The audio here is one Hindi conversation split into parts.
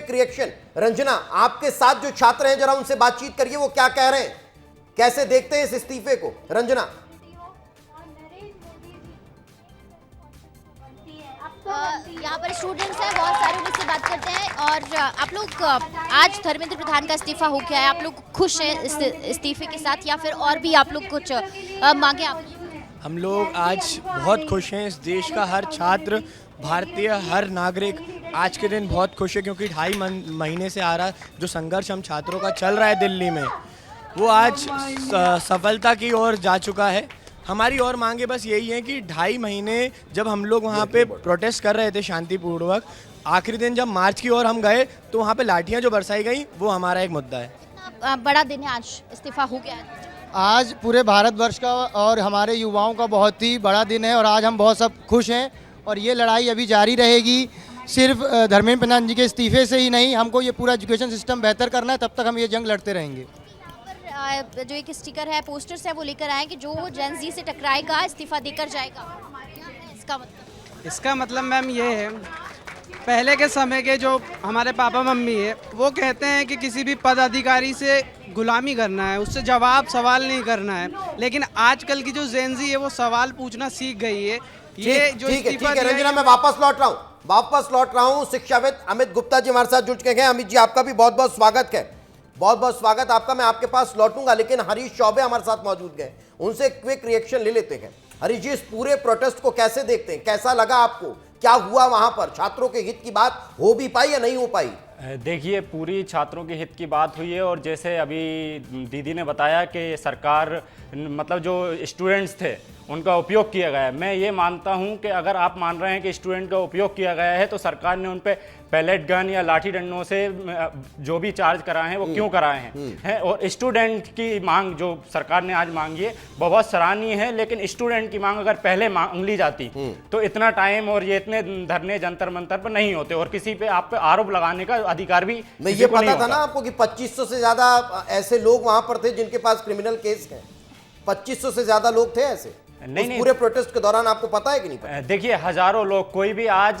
Quick reaction. रंजना, आपके साथ जो छात्र हैं, जरा उनसे बातचीत करिए, वो क्या कह रहे हैं, कैसे देखते हैं इस इस्तीफे को। रंजना, यहाँ पर स्टूडेंट्स हैं बहुत सारे, उनसे बात करते हैं। और आप लोग, आज धर्मेंद्र प्रधान का इस्तीफा हो गया है, आप लोग खुश हैं इस इस्तीफे के साथ या फिर और भी आप लोग कुछ मांगे? आप हम लोग आज बहुत खुश हैं। इस देश का हर छात्र, भारतीय हर नागरिक आज के दिन बहुत खुश है, क्योंकि 2.5 महीने से आ रहा जो संघर्ष हम छात्रों का चल रहा है दिल्ली में, वो आज सफलता की ओर जा चुका है। हमारी और मांगे बस यही है कि 2.5 महीने जब हम लोग वहाँ पे प्रोटेस्ट कर रहे थे शांतिपूर्वक, आखिरी दिन जब मार्च की ओर हम गए तो वहाँ पे लाठियाँ जो बरसाई गई, वो हमारा एक मुद्दा है। इतना बड़ा दिन है, आज इस्तीफा हो गया है। आज पूरे भारतवर्ष का और हमारे युवाओं का बहुत ही बड़ा दिन है और आज हम बहुत सब खुश हैं और ये लड़ाई अभी जारी रहेगी। सिर्फ धर्मेंद्र प्रधान जी के इस्तीफे से ही नहीं, हमको ये पूरा एजुकेशन सिस्टम बेहतर करना है, तब तक हम ये जंग लड़ते रहेंगे। जो एक स्टिकर है, पोस्टर्स है, वो लेकर आए कि जो जेन ज़ी से टकराएगा इस्तीफा देकर जाएगा। इसका मतलब मैम ये है, पहले के समय के जो हमारे पापा मम्मी है, वो कहते हैं कि किसी भी पदाधिकारी से गुलामी करना है, उससे जवाब सवाल नहीं करना है। लेकिन आजकल की जो जेन ज़ी है वो सवाल पूछना सीख गई है। ये जो ठीक है रंजना, मैं वापस लौट रहा हूँ। शिक्षाविद अमित गुप्ता जी हमारे साथ जुड़ चुके हैं। अमित जी, आपका भी बहुत बहुत स्वागत है। बहुत बहुत स्वागत आपका। मैं आपके पास लौटूंगा, लेकिन हरीश चौबे हमारे साथ मौजूद हैं, उनसे क्विक रिएक्शन ले लेते हैं। हरीश जी, इस पूरे प्रोटेस्ट को कैसे देखते हैं, कैसा लगा आपको, क्या हुआ वहां पर, छात्रों के हित की बात हो भी पाई या नहीं हो पाई? देखिए, पूरी छात्रों के हित की बात हुई है और जैसे अभी दीदी ने बताया कि सरकार, मतलब जो स्टूडेंट्स थे उनका उपयोग किया गया है। मैं ये मानता हूं कि अगर आप मान रहे हैं कि स्टूडेंट का उपयोग किया गया है, तो सरकार ने उन पे पैलेट गन या लाठी डंडों से जो भी चार्ज कराए हैं वो क्यों कराए हैं। और स्टूडेंट की मांग जो सरकार ने आज मांगी है बहुत सराहनीय है, लेकिन स्टूडेंट की मांग अगर पहले मांग ली जाती तो इतना टाइम और ये इतने धरने जंतर मंतर पर नहीं होते और किसी पे आप पे आरोप लगाने का अधिकार भी नहीं। ये पता था ना आपको कि 2500 से ज्यादा ऐसे लोग वहां पर थे जिनके पास क्रिमिनल केस है? 2500 से ज्यादा लोग थे ऐसे नहीं। पूरे प्रोटेस्ट के दौरान आपको पता है कि नहीं पता? देखिए, हजारों लोग, कोई भी आज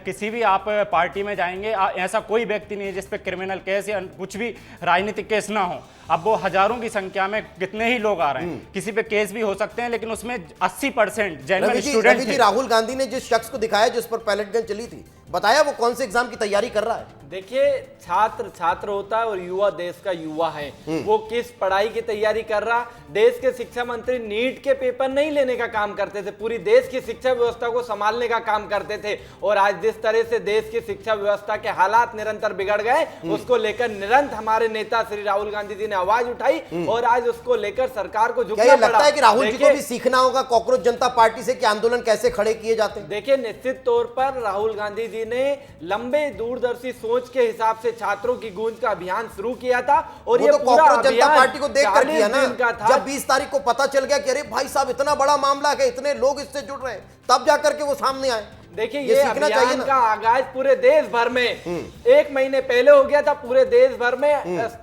किसी भी आप पार्टी में जाएंगे, ऐसा कोई व्यक्ति नहीं है जिस पे क्रिमिनल केस या कुछ भी राजनीतिक केस ना हो। अब वो हजारों की संख्या में कितने ही लोग आ रहे हैं, किसी पे केस भी हो सकते हैं, लेकिन उसमें 80% जेन्युइन स्टूडेंट थे। राहुल गांधी ने जिस शख्स को दिखाया जिस पर पैलेट गन चली थी, बताया वो कौन से एग्जाम की तैयारी कर रहा है? देखिए, छात्र होता है और युवा देश का युवा है। वो किस पढ़ाई की तैयारी कर रहा, देश के शिक्षा मंत्री नीट के पेपर नहीं लेने का काम करते थे, पूरी देश की शिक्षा व्यवस्था को संभालने का काम करते थे। और आज जिस तरह से देश की शिक्षा व्यवस्था के हालात निरंतर बिगड़ गए, उसको लेकर निरंतर हमारे नेता श्री राहुल गांधी जी ने आवाज उठाई और आज उसको लेकर सरकार को झुकना पड़ा। लगता है कि राहुल जी को भी सीखना होगा कॉकरोच जनता पार्टी से कि आंदोलन कैसे खड़े किए जाते हैं। देखिए, निश्चित तौर पर राहुल गांधी जी ने लंबे दूरदर्शी सोच के हिसाब से छात्रों की गूंज का अभियान शुरू किया था और ये तो पूरा जनता पार्टी को देख कर किया ना। जब 20 तारीख को पता चल गया कि अरे भाई साहब इतना बड़ा मामला है, इतने लोग इससे जुड़ रहे हैं, तब जाकर के वो सामने आए। देखिए, ये अभियान का आगाज पूरे देश भर में 1 महीने पहले हो गया था। पूरे देश भर में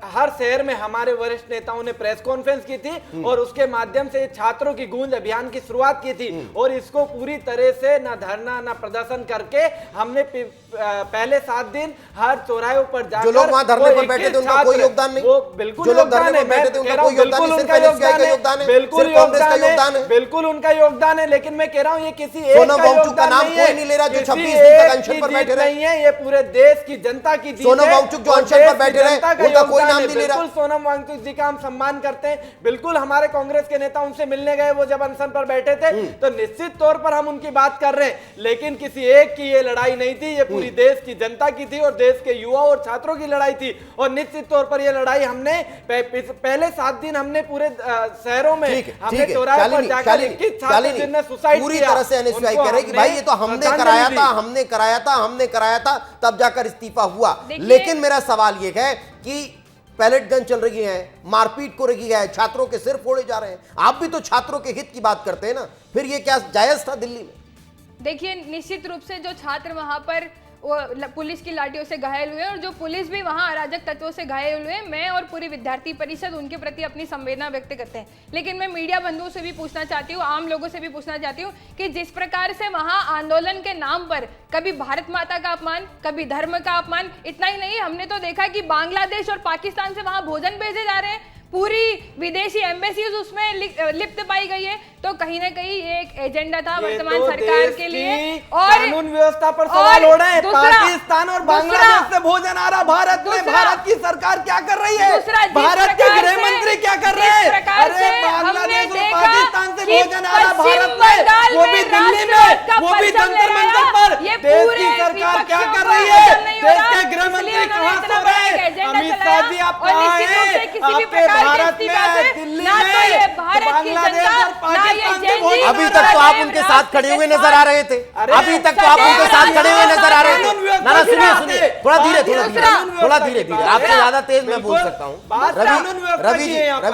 हर शहर में हमारे वरिष्ठ नेताओं ने प्रेस कॉन्फ्रेंस की थी और उसके माध्यम से छात्रों की गूंज अभियान की शुरुआत की थी। और इसको पूरी तरह से ना धरना ना प्रदर्शन करके हमने पहले 7 दिन हर चौराहे पर जाकर, जो लोग वहां धरने पर बैठे थे उनका कोई योगदान नहीं, वो बिल्कुल जो लोग धरने पर बैठे थे उनका कोई योगदान नहीं, सिर्फ एनएसयूआई का योगदान है, बिल्कुल योगदान है, बिल्कुल उनका योगदान है। लेकिन मैं कह रहा हूं ये किसी एक का योगदान नहीं ले रहा, जो 26 दिन तक अनशन पर बैठे रहे। नहीं है, ये पूरे देश की जनता की जीत है। सोनम वांगचुक जो अनशन पर बैठे रहे, उनका कोई नाम नहीं ले रहा। बिल्कुल सोनम वांगचुक जी का हम सम्मान करते हैं। बिल्कुल हमारे कांग्रेस के नेता उनसे मिलने गए, वो जब अनशन पर बैठे थे, तो निश्चित तौर पर हम उनकी बात कर रहे हैं। लेकिन किसी एक की ये लड़ाई नहीं थी, ये पूरी देश की जनता की थी और देश के युवा और छात्रों की लड़ाई थी। और निश्चित तौर पर ये लड़ाई हमने पहले 7 दिन हमने पूरे शहरों में हमने चौराहे पर जाकर 21 छात्र जिनने सुसाइड पूरी तरह से एनएसयूआई कह रहे कि भाई ये तो हमने कराया था तब जाकर इस्तीफा हुआ। लेकिन मेरा सवाल ये है कि पैलेट गन चल रही है, मारपीट को रखी है, छात्रों के सिर फोड़े जा रहे हैं, आप भी तो छात्रों के हित की बात करते हैं ना, फिर ये क्या जायज था दिल्ली में? देखिए, निश्चित रूप से जो छात्र वहां पर पुलिस की लाठियों से घायल हुए और जो पुलिस भी वहां अराजक तत्वों से घायल हुए, मैं और पूरी विद्यार्थी परिषद उनके प्रति अपनी संवेदना व्यक्त करते हैं। लेकिन मैं मीडिया बंधुओं से भी पूछना चाहती हूँ, आम लोगों से भी पूछना चाहती हूँ कि जिस प्रकार से वहां आंदोलन के नाम पर कभी भारत माता का अपमान, कभी धर्म का अपमान, इतना ही नहीं, हमने तो देखा कि बांग्लादेश और पाकिस्तान से वहां भोजन भेजे जा रहे हैं, पूरी विदेशी एम्बेसीज उसमें लिप्त पाई गई है। तो कहीं ना कहीं ये एक एजेंडा था वर्तमान सरकार के लिए और कानून व्यवस्था पर सवाल हो रहे हैं। पाकिस्तान और बांग्लादेश से भोजन आ रहा भारत में, भारत की सरकार क्या कर रही है? भारत के गृह मंत्री क्या कर रहे हैं? अरे बांग्लादेश और पाकिस्तान से भोजन आ रहा भारत में, वो भी दिल्ली में, वो भी जंतर मंतर पर। देश की सरकार क्या कर रही है? देश के गृह मंत्री कहां सो रहे हैं? अमित शाह जी आप कहां हैं? आपके भारत में, दिल्ली में, बांग्लादेश और पाकिस्तान से भोजन। अभी तक तो आप उनके साथ खड़े हुए नजर आ रहे थे, अभी तक तो आप उनके साथ खड़े हुए नजर आ रहे थे। ना सुनिए सुनिए, थोड़ा धीरे थोड़ा धीरे, आपसे ज्यादा तेज मैं बोल सकता हूँ। रवि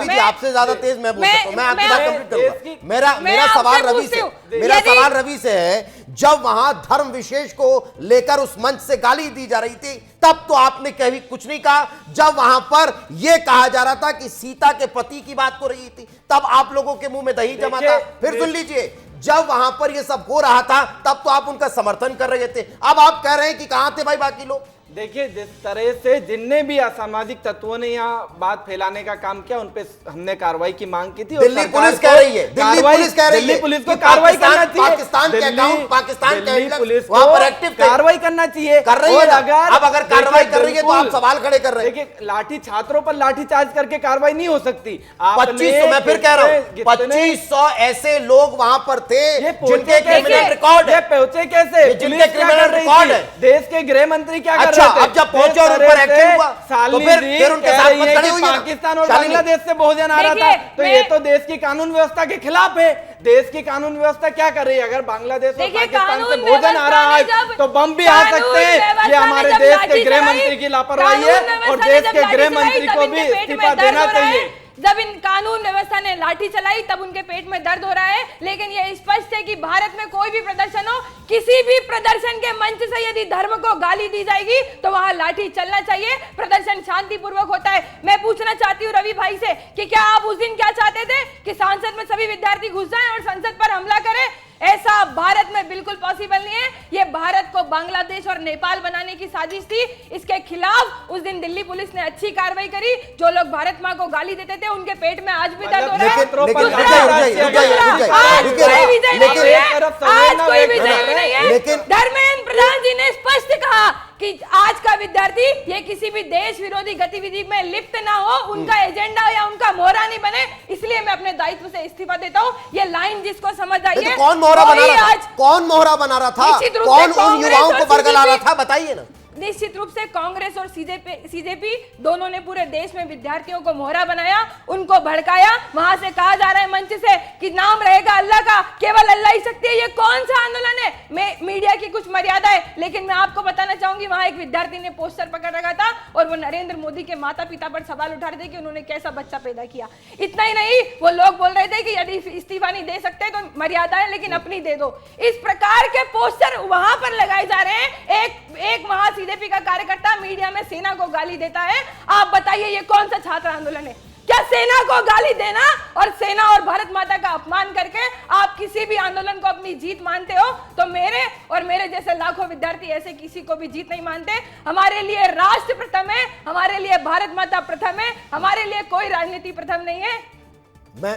जी आपसे ज्यादा तेज मैं बोल सकता हूँ, मैं आपकी बात कंप्लीट करूंगा। मेरा सवाल रवि से है, जब वहां धर्म विशेष को लेकर उस मंच से गाली दी जा रही थी तब तो आपने कभी कुछ नहीं कहा। जब वहां पर यह कहा जा रहा था कि सीता के पति की बात हो रही थी तब आप लोगों के मुंह में दही जमा था। फिर सुन लीजिए, जब वहां पर यह सब हो रहा था तब तो आप उनका समर्थन कर रहे थे। अब आप कह रहे हैं कि कहां थे भाई बाकी लोग? देखिए, जिस तरह से जिनने भी असामाजिक तत्वों ने यहाँ बात फैलाने का काम किया उन पे हमने कार्रवाई की मांग की थी। दिल्ली पुलिस कह रही है, दिल्ली पुलिस को कार्रवाई करना चाहिए। पाकिस्तान के अकाउंट, पाकिस्तान के पुलिस वहां पर एक्टिव कार्रवाई करना चाहिए, कर रही है। अब अगर कार्रवाई कर रही है तो आप सवाल खड़े कर रहे हैं। देखिए, लाठी छात्रों पर लाठी चार्ज करके कार्रवाई नहीं हो सकती। 2500, मैं फिर कह रहा हूँ 2500 ऐसे लोग वहां पर थे जिनके क्रिमिनल रिकॉर्ड है। पहुंचे कैसे? जिनके क्रिमिनल रिकॉर्ड है। देश के गृह मंत्री क्या कर रहे थे? अब जब पहुंचे और ऊपर एक्टिव हुआ तो फिर उनके साथ मत खड़ी हुई। पाकिस्तान और बांग्लादेश से भोजन आ रहा था, तो ये तो देश की कानून व्यवस्था के खिलाफ है। देश की कानून व्यवस्था क्या कर रही है? अगर बांग्लादेश और पाकिस्तान से भोजन आ रहा है तो बम भी आ सकते हैं। ये हमारे देश के गृह मंत्री की लापरवाही है और देश के गृह मंत्री को भी इस्तीफा देना चाहिए। जब इन कानून व्यवस्था ने लाठी चलाई तब उनके पेट में दर्द हो रहा है। लेकिन यह स्पष्ट है कि भारत में कोई भी प्रदर्शन हो, किसी भी प्रदर्शन के मंच से यदि धर्म को गाली दी जाएगी तो वहां लाठी चलना चाहिए। प्रदर्शन शांतिपूर्वक होता है। मैं पूछना चाहती हूँ रवि भाई से कि क्या आप उस दिन क्या चाहते थे कि संसद में सभी विद्यार्थी घुस जाएं और संसद पर हमला करें? ऐसा भारत में बिल्कुल पॉसिबल नहीं है। ये भारत को बांग्लादेश और नेपाल बनाने की साजिश थी। इसके खिलाफ उस दिन दिल्ली पुलिस ने अच्छी कार्रवाई करी। जो लोग भारत मां को गाली देते थे उनके पेट में आज भी दर्द हो रहा है। आज कोई विजय नहीं है। धर्मेंद्र प्रधान जी ने स्पष्ट कहा कि आज का विद्यार्थी ये किसी भी देश विरोधी गतिविधि में लिप्त ना हो, उनका एजेंडा या उनका मोहरा नहीं बने। इसलिए मैं अपने दायित्व से इस्तीफा देता हूँ। ये लाइन जिसको समझ आई है, कौन मोहरा बना रहा था? कौन मोहरा बना रहा था? कौन उन युवाओं को बरगला रहा था? बताइए ना। निश्चित रूप से कांग्रेस और सीजेपी दोनों ने पूरे देश में विद्यार्थियों को मोहरा बनाया, उनको भड़काया। वहां से कहा जा रहा है मंच से कि नाम रहेगा अल्लाह का, केवल अल्लाह ही सकती है। ये कौन सा आंदोलन है? मीडिया की कुछ मर्यादा है। लेकिन मैं आपको बताना चाहूंगी, वहां एक विद्यार्थी ने पोस्टर पकड़ रखा था और वो नरेंद्र मोदी के माता पिता पर सवाल उठा रहे थे कि उन्होंने कैसा बच्चा पैदा किया। इतना ही नहीं, वो लोग बोल रहे थे कि यदि इस्तीफा नहीं दे सकते तो मर्यादा है, लेकिन अपनी दे दो। इस प्रकार के पोस्टर वहां पर लगाए जा रहे हैं। एक वहां सीजेपी का कार्यकर्ता मीडिया में सेना को गाली देता है। आप बताइए ये कौन सा छात्र आंदोलन है? क्या सेना को गाली देना और सेना और भारत माता का अपमान करके आप किसी भी आंदोलन को अपनी जीत मानते हो? तो मेरे और मेरे जैसे लाखों विद्यार्थी ऐसे किसी को भी जीत नहीं मानते। हमारे लिए राष्ट्र प्रथम है, हमारे लिए भारत माता प्रथम है, हमारे लिए कोई राजनीति प्रथम नहीं है।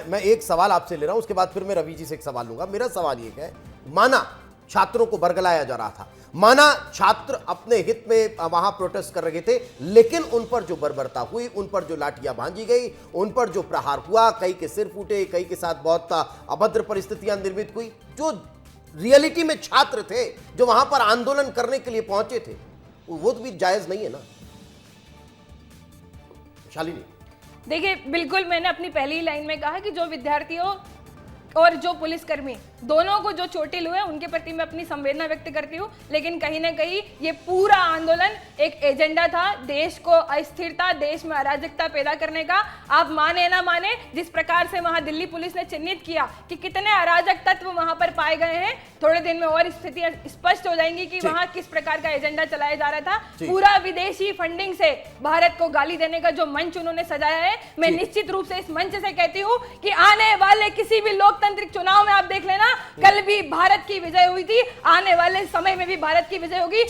मैं एक सवाल आपसे ले रहा हूं, उसके बाद फिर मैं रवि जी से एक सवाल लूंगा। मेरा सवाल ये है, माना छात्रों को बरगलाया जा रहा था, माना छात्र अपने हित में वहां प्रोटेस्ट कर रहे थे, लेकिन उन पर जो बर्बरता हुई, उन पर जो लाठियां भांजी गई, उन पर जो प्रहार हुआ, कई के सिर फूटे, कई के साथ बहुत अभद्र परिस्थितियां निर्मित हुई, जो रियलिटी में छात्र थे जो वहां पर आंदोलन करने के लिए पहुंचे थे, वो तो भी जायज नहीं है ना शालिनी? देखिए, बिल्कुल मैंने अपनी पहली लाइन में कहा कि जो विद्यार्थियों और जो पुलिसकर्मी दोनों को जो चोटिल हुए उनके प्रति मैं अपनी संवेदना व्यक्त करती हूँ, लेकिन कहीं ना कहीं ये पूरा आंदोलन एक एजेंडा था देश को अस्थिरता, देश में अराजकता पैदा करने का। आप माने ना माने, जिस प्रकार से वहां दिल्ली पुलिस ने चिन्हित किया कि कितने अराजक तत्व वहां पर पाए गए हैं, थोड़े दिन में और स्थितियां स्पष्ट हो जाएंगी कि वहां किस प्रकार का एजेंडा चलाया जा रहा था। पूरा विदेशी फंडिंग से भारत को गाली देने का जो मंच उन्होंने सजाया है, मैं निश्चित रूप से इस मंच से कहती हूँ कि आने वाले किसी भी लोकतांत्रिक चुनाव में आप देख लेना, कल भी भारत की विजय हुई थी, आने वाले समय में भी भारत की विजय होगी।